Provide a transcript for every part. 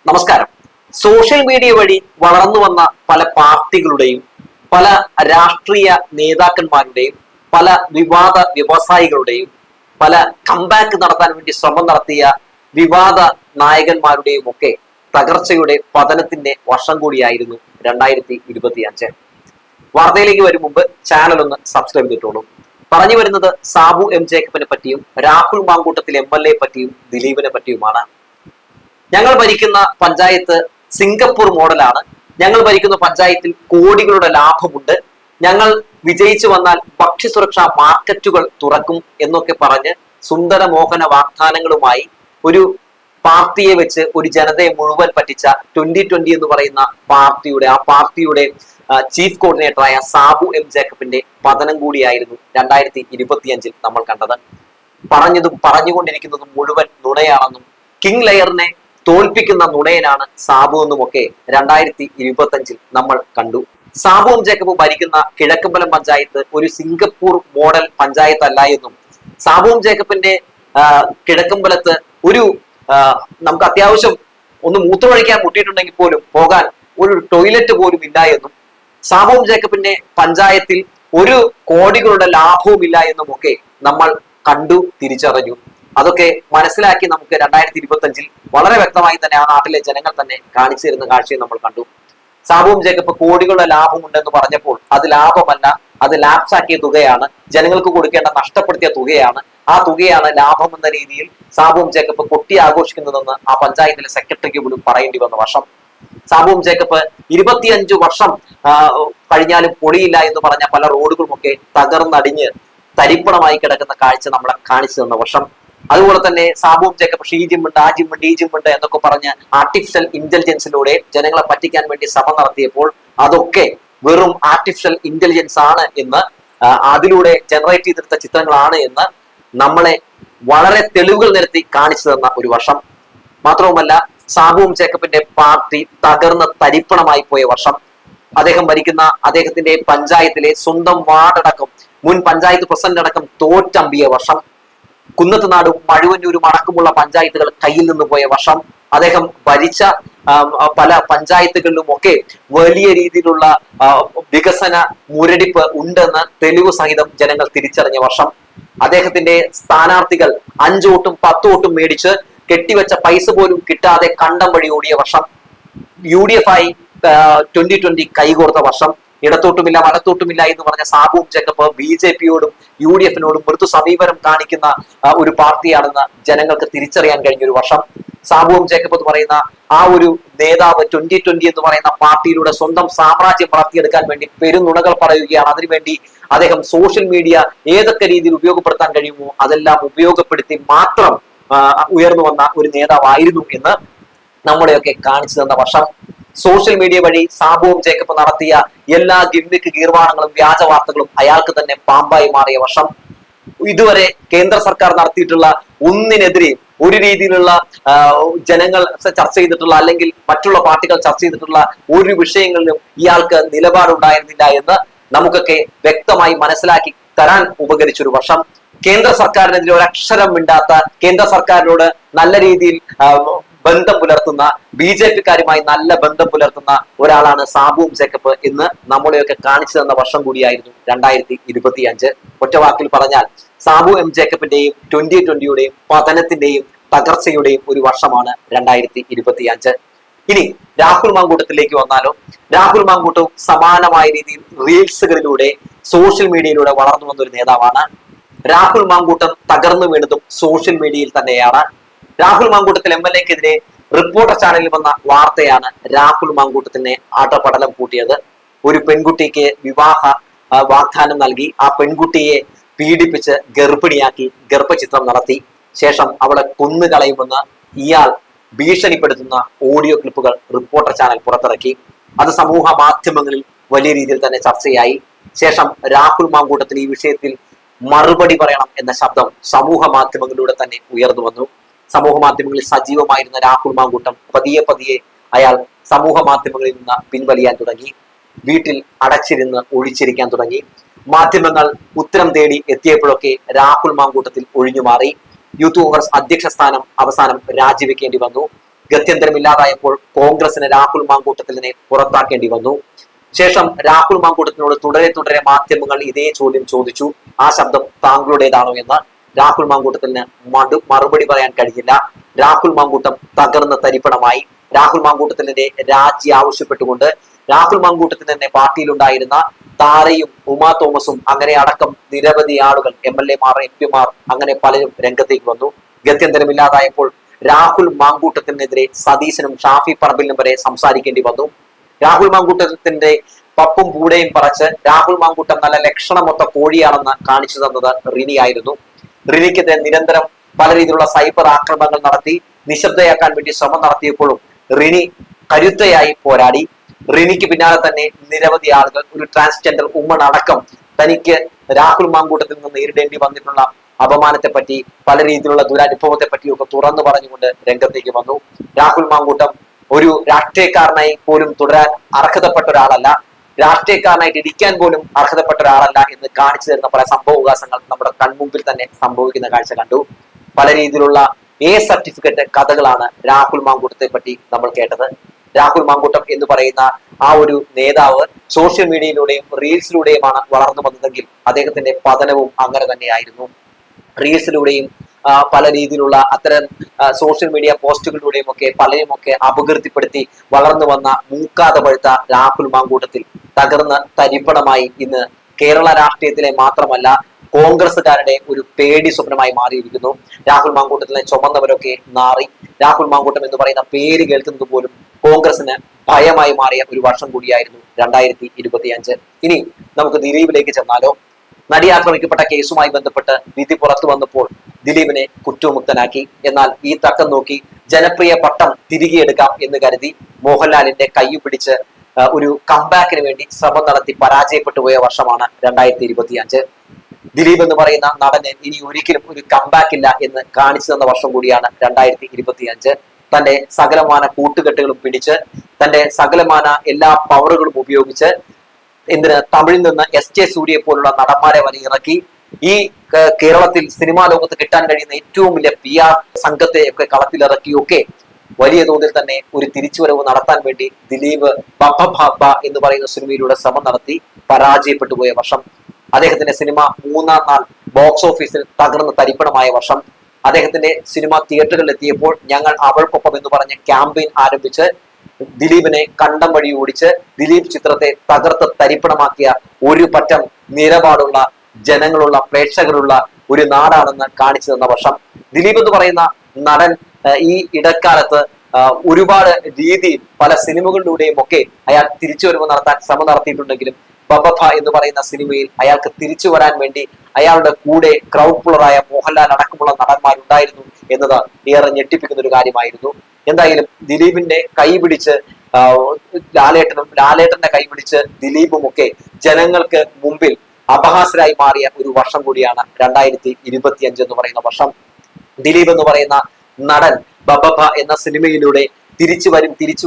നമസ്കാരം. Social media വഴി വളർന്നു വന്ന പല പാർട്ടികളുടെയും പല രാഷ്ട്രീയ നേതാക്കന്മാരുടെയും പല വിവാദ വ്യവസായികളുടെയും പല കംബാക്ക് നടത്താൻ വേണ്ടി ശ്രമം നടത്തിയ വിവാദ നായകന്മാരുടെയും ഒക്കെ തകർച്ചയുടെ പതനത്തിന്റെ വർഷം കൂടിയായിരുന്നു 2025. വാർത്തയിലേക്ക് വരും മുമ്പ് ചാനൽ ഒന്ന് സബ്സ്ക്രൈബ് ചെയ്തിട്ടുള്ളൂ. പറഞ്ഞു വരുന്നത് സാബു എം ജേക്കബിനെ പറ്റിയും രാഹുൽ മാങ്കൂട്ടത്തിൽ MLA പറ്റിയും ദിലീപിനെ പറ്റിയുമാണ്. ഞങ്ങൾ ഭരിക്കുന്ന പഞ്ചായത്ത് സിംഗപ്പൂർ മോഡലാണ്. ഞങ്ങൾ ഭരിക്കുന്ന പഞ്ചായത്തിൽ കോടികളുടെ ലാഭമുണ്ട്. ഞങ്ങൾ വിജയിച്ചു വന്നാൽ ഭക്ഷ്യസുരക്ഷാ മാർക്കറ്റുകൾ തുറക്കും എന്നൊക്കെ പറഞ്ഞ് സുന്ദരമോഹന വാഗ്ദാനങ്ങളുമായി ഒരു പാർട്ടിയെ വെച്ച് ഒരു ജനതയെ മുഴുവൻ പറ്റിച്ച 2020 എന്ന് പറയുന്ന പാർട്ടിയുടെ ചീഫ് കോർഡിനേറ്ററായ സാബു എം ജേക്കബിന്റെ പതനം കൂടിയായിരുന്നു 2025 നമ്മൾ കണ്ടത്. പറഞ്ഞതും പറഞ്ഞുകൊണ്ടിരിക്കുന്നതും മുഴുവൻ നുണയാണെന്നും കിങ് ലെയറിനെ തോൽപ്പിക്കുന്ന നുണയനാണ് സാബു എന്നുമൊക്കെ 2025 നമ്മൾ കണ്ടു. സാബു എം ജേക്കബ് ഭരിക്കുന്ന കിഴക്കമ്പലം പഞ്ചായത്ത് ഒരു സിംഗപ്പൂർ മോഡൽ പഞ്ചായത്ത് അല്ല എന്നും സാബു എം ജേക്കബിന്റെ കിഴക്കമ്പലത്ത് ഒരു നമുക്ക് അത്യാവശ്യം ഒന്ന് മൂത്രമൊഴിക്കാൻ മുട്ടിയിട്ടുണ്ടെങ്കിൽ പോലും പോകാൻ ഒരു ടോയ്ലറ്റ് പോലും ഇല്ല എന്നും സാബു എം ജേക്കബിന്റെ പഞ്ചായത്തിൽ ഒരു കോടികളുടെ ലാഭവും ഇല്ല എന്നും ഒക്കെ നമ്മൾ കണ്ടു തിരിച്ചറിഞ്ഞു. അതൊക്കെ മനസ്സിലാക്കി നമുക്ക് 2025 വളരെ വ്യക്തമായി തന്നെ ആ നാട്ടിലെ ജനങ്ങൾ തന്നെ കാണിച്ചു തരുന്ന കാഴ്ചയും നമ്മൾ കണ്ടു. സാബു എം ജേക്കബ് കോടികളുടെ ലാഭമുണ്ടെന്ന് പറഞ്ഞപ്പോൾ അത് ലാഭമല്ല, അത് ലാപ്സ് ആക്കിയ തുകയാണ്, ജനങ്ങൾക്ക് കൊടുക്കേണ്ട നഷ്ടപ്പെടുത്തിയ തുകയാണ്. ആ തുകയാണ് ലാഭം എന്ന രീതിയിൽ സാബു എം ജേക്കബ് കൊട്ടി ആഘോഷിക്കുന്നതെന്ന് ആ പഞ്ചായത്തിലെ സെക്രട്ടറിക്ക് പോലും പറയേണ്ടി വന്ന വർഷം. സാബു എം ജേക്കബ് 25 വർഷം കഴിഞ്ഞാലും പൊളിയില്ല എന്ന് പറഞ്ഞ പല റോഡുകളുമൊക്കെ തകർന്നടിഞ്ഞ് തരിപ്പണമായി കിടക്കുന്ന കാഴ്ച നമ്മളെ കാണിച്ചു തന്ന വർഷം. അതുപോലെ തന്നെ സാബു എം ജേക്കബ് ഷീജിമുണ്ട്, ആജിമുണ്ട്, ഈജിമുണ്ട് എന്നൊക്കെ പറഞ്ഞ് ആർട്ടിഫിഷ്യൽ ഇന്റലിജൻസിലൂടെ ജനങ്ങളെ പറ്റിക്കാൻ വേണ്ടി ശ്രമം നടത്തിയപ്പോൾ അതൊക്കെ വെറും ആർട്ടിഫിഷ്യൽ ഇന്റലിജൻസ് ആണ് എന്ന്, അതിലൂടെ ജനറേറ്റ് ചെയ്തെടുത്ത ചിത്രങ്ങളാണ് എന്ന് നമ്മളെ വളരെ തെളിവുകൾ നിരത്തി കാണിച്ചു തന്ന ഒരു വർഷം. മാത്രവുമല്ല സാബു എം ജേക്കബിന്റെ പാർട്ടി തകർന്ന് തരിപ്പണമായി പോയ വർഷം. അദ്ദേഹം ഭരിക്കുന്ന അദ്ദേഹത്തിന്റെ പഞ്ചായത്തിലെ സ്വന്തം വാർഡടക്കം മുൻ പഞ്ചായത്ത് പ്രസിഡന്റ് അടക്കം തോറ്റമ്പിയ വർഷം. കുന്നത്തുനാടും മഴുവന്നൂരും അടക്കമുള്ള പഞ്ചായത്തുകൾ കയ്യിൽ നിന്ന് പോയ വർഷം. അദ്ദേഹം ഭരിച്ച പല പഞ്ചായത്തുകളിലും ഒക്കെ വലിയ രീതിയിലുള്ള വികസന മുരടിപ്പ് ഉണ്ടെന്ന് തെളിവ് സഹിതം ജനങ്ങൾ തിരിച്ചറിഞ്ഞ വർഷം. അദ്ദേഹത്തിന്റെ സ്ഥാനാർത്ഥികൾ 5 വോട്ടും 10 വോട്ടും മേടിച്ച് കെട്ടിവെച്ച പൈസ പോലും കിട്ടാതെ കണ്ടം വഴി ഓടിയ വർഷം. UDF ആയി 2020 കൈകോർത്ത വർഷം. ഇടത്തോട്ടുമില്ല വലത്തോട്ടുമില്ല എന്ന് പറഞ്ഞ സാബു എം ജേക്കബ് BJP-യോടും UDF-നോടും മൃദു സമീപനം കാണിക്കുന്ന ഒരു പാർട്ടിയാണെന്ന് ജനങ്ങൾക്ക് തിരിച്ചറിയാൻ കഴിഞ്ഞ ഒരു വർഷം. സാബു എം ജേക്കബ് എന്ന് പറയുന്ന ആ ഒരു നേതാവ് 2020 എന്ന് പറയുന്ന പാർട്ടിയിലൂടെ സ്വന്തം സാമ്രാജ്യം വളർത്തിയെടുക്കാൻ വേണ്ടി പെരുന്നുണകൾ പറയുകയാണ്. അതിനുവേണ്ടി അദ്ദേഹം സോഷ്യൽ മീഡിയ ഏതൊക്കെ രീതിയിൽ ഉപയോഗപ്പെടുത്താൻ കഴിയുമോ അതെല്ലാം ഉപയോഗപ്പെടുത്തി മാത്രം ഉയർന്നു വന്ന ഒരു നേതാവായിരുന്നു എന്ന് നമ്മളെയൊക്കെ കാണിച്ചു തന്ന വർഷം. സോഷ്യൽ മീഡിയ വഴി സാബു എം ജേക്കബ് നടത്തിയ എല്ലാ ഗിമ്മിക്ക് ഗീർവാണങ്ങളും വ്യാജ വാർത്തകളും അയാൾക്ക് തന്നെ പാമ്പായി മാറിയ വർഷം. ഇതുവരെ കേന്ദ്ര സർക്കാർ നടത്തിയിട്ടുള്ള ഒന്നിനെതിരെയും ഒരു രീതിയിലുള്ള ജനങ്ങൾ ചർച്ച ചെയ്തിട്ടുള്ള അല്ലെങ്കിൽ മറ്റുള്ള പാർട്ടികൾ ചർച്ച ചെയ്തിട്ടുള്ള ഒരു വിഷയങ്ങളിലും ഇയാൾക്ക് നിലപാടുണ്ടായിരുന്നില്ല എന്ന് നമുക്കൊക്കെ വ്യക്തമായി മനസ്സിലാക്കി തരാൻ ഉപകരിച്ചൊരു വർഷം. കേന്ദ്ര സർക്കാരിനെതിരെ ഒരക്ഷരം മിണ്ടാത്ത, കേന്ദ്ര സർക്കാരിനോട് നല്ല രീതിയിൽ ബന്ധം പുലർത്തുന്ന, BJP-ക്കാരുമായി നല്ല ബന്ധം പുലർത്തുന്ന ഒരാളാണ് സാബു എം ജേക്കബ് എന്ന് നമ്മളെയൊക്കെ കാണിച്ചു തന്ന വർഷം കൂടിയായിരുന്നു 2025. ഒറ്റവാക്കിൽ പറഞ്ഞാൽ സാബു എം ജേക്കബിന്റെയും 2020-യുടെയും പതനത്തിന്റെയും തകർച്ചയുടെയും ഒരു വർഷമാണ് 2025. ഇനി രാഹുൽ മാങ്കൂട്ടത്തിലേക്ക് വന്നാലോ. രാഹുൽ മാങ്കൂട്ടവും സമാനമായ രീതിയിൽ റീൽസുകളിലൂടെ സോഷ്യൽ മീഡിയയിലൂടെ വളർന്നു വന്ന ഒരു നേതാവാണ്. രാഹുൽ മാങ്കൂട്ടം തകർന്നു വീണതും സോഷ്യൽ മീഡിയയിൽ തന്നെയാണ്. രാഹുൽ മാങ്കൂട്ടത്തിൽ MLA-ക്കെതിരെ റിപ്പോർട്ടർ ചാനലിൽ വന്ന വാർത്തയാണ് രാഹുൽ മാങ്കൂട്ടത്തിനെ ആട്ടപടലം കൂട്ടിയത്. ഒരു പെൺകുട്ടിക്ക് വിവാഹ വാഗ്ദാനം നൽകി ആ പെൺകുട്ടിയെ പീഡിപ്പിച്ച് ഗർഭിണിയാക്കി ഗർഭചിത്രം നടത്തി ശേഷം അവളെ കൊന്നുകളയുമെന്ന് ഇയാൾ ഭീഷണിപ്പെടുത്തുന്ന ഓഡിയോ ക്ലിപ്പുകൾ റിപ്പോർട്ടർ ചാനൽ പുറത്തിറക്കി. അത് സമൂഹ മാധ്യമങ്ങളിൽ വലിയ രീതിയിൽ തന്നെ ചർച്ചയായി. ശേഷം രാഹുൽ മാങ്കൂട്ടത്തിന് ഈ വിഷയത്തിൽ മറുപടി പറയണം എന്ന ശബ്ദം സമൂഹ മാധ്യമങ്ങളിലൂടെ തന്നെ ഉയർന്നു വന്നു. സമൂഹ മാധ്യമങ്ങളിൽ സജീവമായിരുന്ന രാഹുൽ മാങ്കൂട്ടം പതിയെ അയാൾ സമൂഹ മാധ്യമങ്ങളിൽ നിന്ന് പിൻവലിയാൻ തുടങ്ങി. വീട്ടിൽ അടച്ചിരുന്ന് ഒഴിച്ചിരിക്കാൻ തുടങ്ങി. മാധ്യമങ്ങൾ ഉത്തരം തേടി എത്തിയപ്പോഴൊക്കെ രാഹുൽ മാങ്കൂട്ടത്തിൽ ഒഴിഞ്ഞു മാറി. യൂത്ത് കോൺഗ്രസ് അധ്യക്ഷ സ്ഥാനം അവസാനം രാജിവെക്കേണ്ടി വന്നു. ഗത്യന്തരമില്ലാതായപ്പോൾ കോൺഗ്രസിന് രാഹുൽ മാങ്കൂട്ടത്തിലിനെ പുറത്താക്കേണ്ടി വന്നു. ശേഷം രാഹുൽ മാങ്കൂട്ടത്തിനോട് തുടരെ മാധ്യമങ്ങൾ ഇതേ ചോദ്യം ചോദിച്ചു. ആ ശബ്ദം താങ്കളുടേതാണോ എന്ന്. രാഹുൽ മാങ്കൂട്ടത്തിന് മറുപടി പറയാൻ കഴിഞ്ഞില്ല. രാഹുൽ മാങ്കൂട്ടം തകർന്ന് തരിപ്പണമായി. രാഹുൽ മാങ്കൂട്ടത്തിന്റെ രാജി ആവശ്യപ്പെട്ടുകൊണ്ട് രാഹുൽ മാങ്കൂട്ടത്തിന്റെ പാർട്ടിയിലുണ്ടായിരുന്ന താരയും ഉമാ തോമസും അങ്ങനെ അടക്കം നിരവധി ആളുകൾ, MLA മാർ, MP മാർ, അങ്ങനെ പലരും രംഗത്തേക്ക് വന്നു. ഗത്യന്തരമില്ലാതായപ്പോൾ രാഹുൽ മാങ്കൂട്ടത്തിനെതിരെ സതീശനും ഷാഫി പറമ്പിലിനും വരെ സംസാരിക്കേണ്ടി വന്നു. രാഹുൽ മാങ്കൂട്ടത്തിന്റെ പപ്പും പൂടയും പറച്ച് രാഹുൽ മാങ്കൂട്ടം നല്ല ലക്ഷണമൊത്ത കോഴിയാണെന്ന് കാണിച്ചു തന്നത് റിനിയായിരുന്നു. റിനിക്കെതിരെ നിരന്തരം പല രീതിയിലുള്ള സൈബർ ആക്രമണങ്ങൾ നടത്തി നിശബ്ദയാക്കാൻ വേണ്ടി ശ്രമം നടത്തിയപ്പോഴും റിനി കരുത്തയായി പോരാടി. റിനിക്ക് പിന്നാലെ തന്നെ നിരവധി ആളുകൾ, ഒരു ട്രാൻസ്ജെൻഡർ ഉമ്മൺ അടക്കം തനിക്ക് രാഹുൽ മാങ്കൂട്ടത്തിൽ നിന്ന് നേരിടേണ്ടി വന്നിട്ടുള്ള അപമാനത്തെ പറ്റി, പല രീതിയിലുള്ള ദുരനുഭവത്തെ പറ്റിയൊക്കെ തുറന്നു പറഞ്ഞുകൊണ്ട് രംഗത്തേക്ക് വന്നു. രാഹുൽ മാങ്കൂട്ടം ഒരു രാഷ്ട്രീയക്കാരനായി പോലും തുടരാൻ അർഹതപ്പെട്ട ഒരാളല്ല, രാഷ്ട്രീയക്കാരനായിട്ട് ഇരിക്കാൻ പോലും അർഹതപ്പെട്ട ഒരാളല്ല എന്ന് കാണിച്ചു തരുന്ന പല സംഭവവികാസങ്ങൾ നമ്മുടെ കൺമുമ്പിൽ തന്നെ സംഭവിക്കുന്ന കാഴ്ച കണ്ടു. പല രീതിയിലുള്ള സർട്ടിഫിക്കറ്റ് കഥകളാണ് രാഹുൽ മാങ്കൂട്ടത്തെ പറ്റി നമ്മൾ കേട്ടത്. രാഹുൽ മാങ്കൂട്ടം എന്ന് പറയുന്ന ആ ഒരു നേതാവ് സോഷ്യൽ മീഡിയയിലൂടെയും റീൽസിലൂടെയുമാണ് വളർന്നു വന്നതെങ്കിൽ അദ്ദേഹത്തിന്റെ പതനവും അങ്ങനെ തന്നെയായിരുന്നു. റീൽസിലൂടെയും പല രീതിയിലുള്ള അത്തരം സോഷ്യൽ മീഡിയ പോസ്റ്റുകളിലൂടെയും ഒക്കെ പലരുമൊക്കെ അപകീർത്തിപ്പെടുത്തി വളർന്നു വന്ന മൂക്കാതെ പഴുത്ത രാഹുൽ മാങ്കൂട്ടത്തിൽ തകർന്ന് തരിപ്പണമായി ഇന്ന് കേരള രാഷ്ട്രീയത്തിലെ മാത്രമല്ല കോൺഗ്രസുകാരുടെ ഒരു പേടി സ്വപ്നമായി മാറിയിരിക്കുന്നു. രാഹുൽ മാങ്കൂട്ടത്തിനെ ചുമന്നവരൊക്കെ നാറി. രാഹുൽ മാങ്കൂട്ടം എന്ന് പറയുന്ന പേര് കേൾക്കുന്നത് പോലും കോൺഗ്രസിന് ഭയമായി മാറിയ ഒരു വർഷം കൂടിയായിരുന്നു 2025. ഇനി നമുക്ക് ദിലീപിലേക്ക് ചെന്നാലോ. നടി ആക്രമിക്കപ്പെട്ട കേസുമായി ബന്ധപ്പെട്ട് വിധി പുറത്തു വന്നപ്പോൾ ദിലീപിനെ കുറ്റമുക്തനാക്കി. എന്നാൽ ഈ തക്കം നോക്കി ജനപ്രിയ പട്ടം തിരികെ എടുക്കാം എന്ന് കരുതി മോഹൻലാലിന്റെ കൈ പിടിച്ച് ഒരു കംബാക്കിന് വേണ്ടി ശ്രമം നടത്തി പരാജയപ്പെട്ടു പോയ വർഷമാണ് 2025. ദിലീപ് എന്ന് പറയുന്ന നടന് ഇനി ഒരിക്കലും ഒരു കംബാക്ക് ഇല്ല എന്ന് കാണിച്ചു തന്ന വർഷം കൂടിയാണ് 2025. തന്റെ സകലമാന കൂട്ടുകെട്ടുകളും പിടിച്ച്, തന്റെ സകലമാന എല്ലാ പവറുകളും ഉപയോഗിച്ച് തമിഴിൽ നിന്ന് SJ സൂര്യയെ പോലുള്ള നടന്മാരെ വരെ ഇറക്കി ഈ കേരളത്തിൽ സിനിമാ ലോകത്ത് കിട്ടാൻ കഴിയുന്ന ഏറ്റവും വലിയ PR സംഘത്തെ ഒക്കെ കളത്തിലിറക്കിയൊക്കെ വലിയ തോതിൽ തന്നെ ഒരു തിരിച്ചുവരവ് നടത്താൻ വേണ്ടി ദിലീപ് ബബ്ബ എന്ന് പറയുന്ന സിനിമയിലൂടെ ശ്രമം നടത്തി പരാജയപ്പെട്ടു പോയ വർഷം. അദ്ദേഹത്തിന്റെ സിനിമ 3-ാം നാൾ ബോക്സ് ഓഫീസിൽ തകർന്ന് തരിപ്പണമായ വർഷം. അദ്ദേഹത്തിന്റെ സിനിമ തിയേറ്ററുകളിൽ എത്തിയപ്പോൾ ഞങ്ങൾ അവൾക്കൊപ്പം എന്ന് പറഞ്ഞ ക്യാമ്പയിൻ ആരംഭിച്ച് ദിലീപിനെ കണ്ടം വഴി ഓടിച്ച് ദിലീപ് ചിത്രത്തെ തകർത്ത് തരിപ്പണമാക്കിയ ഒരു പറ്റം നിലപാടുള്ള ജനങ്ങളുള്ള പ്രേക്ഷകരുള്ള ഒരു നാടാണെന്ന് കാണിച്ചു തന്ന വർഷം. ദിലീപ് എന്ന് പറയുന്ന നടൻ ഈ ഇടക്കാലത്ത് ഒരുപാട് രീതിയിൽ പല സിനിമകളിലൂടെയും ഒക്കെ അയാൾ തിരിച്ചുവരവ് നടത്താൻ ശ്രമം നടത്തിയിട്ടുണ്ടെങ്കിലും ബബഭ എന്ന് പറയുന്ന സിനിമയിൽ അയാൾക്ക് തിരിച്ചു വരാൻ വേണ്ടി അയാളുടെ കൂടെ ക്രൗഡ് പുള്ളറായ മോഹൻലാൽ അടക്കമുള്ള നടന്മാരുണ്ടായിരുന്നു എന്നത് ഏറെ ഞെട്ടിപ്പിക്കുന്ന ഒരു കാര്യമായിരുന്നു. എന്തായാലും ദിലീപിന്റെ കൈ പിടിച്ച് ലാലേട്ടന്റെ കൈ പിടിച്ച് ദിലീപും ഒക്കെ ജനങ്ങൾക്ക് മുമ്പിൽ അപഹാസ്യരായി മാറിയ ഒരു വർഷം കൂടിയാണ് 2025 എന്ന് പറയുന്ന വർഷം. ദിലീപ് എന്ന് പറയുന്ന നടൻ ബബഭ എന്ന സിനിമയിലൂടെ തിരിച്ചു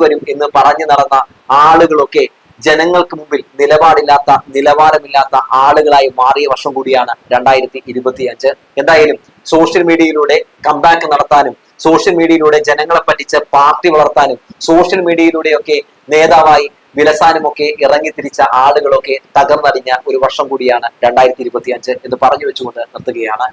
വരും എന്ന് പറഞ്ഞു നടന്ന ആളുകളൊക്കെ ജനങ്ങൾക്ക് മുമ്പിൽ നിലവാരമില്ലാത്ത ആളുകളായി മാറിയ വർഷം കൂടിയാണ് 2025. എന്തായാലും സോഷ്യൽ മീഡിയയിലൂടെ കംബാക്ക് നടത്താനും, സോഷ്യൽ മീഡിയയിലൂടെ ജനങ്ങളെ പറ്റിച്ച് പാർട്ടി വളർത്താനും, സോഷ്യൽ മീഡിയയിലൂടെയൊക്കെ നേതാവായി വിലസാനും ഒക്കെ ഇറങ്ങി തിരിച്ച ആളുകളൊക്കെ തകർന്നടിഞ്ഞ ഒരു വർഷം കൂടിയാണ് 2025 എന്ന് പറഞ്ഞു വെച്ചുകൊണ്ട് നിർത്തുകയാണ്.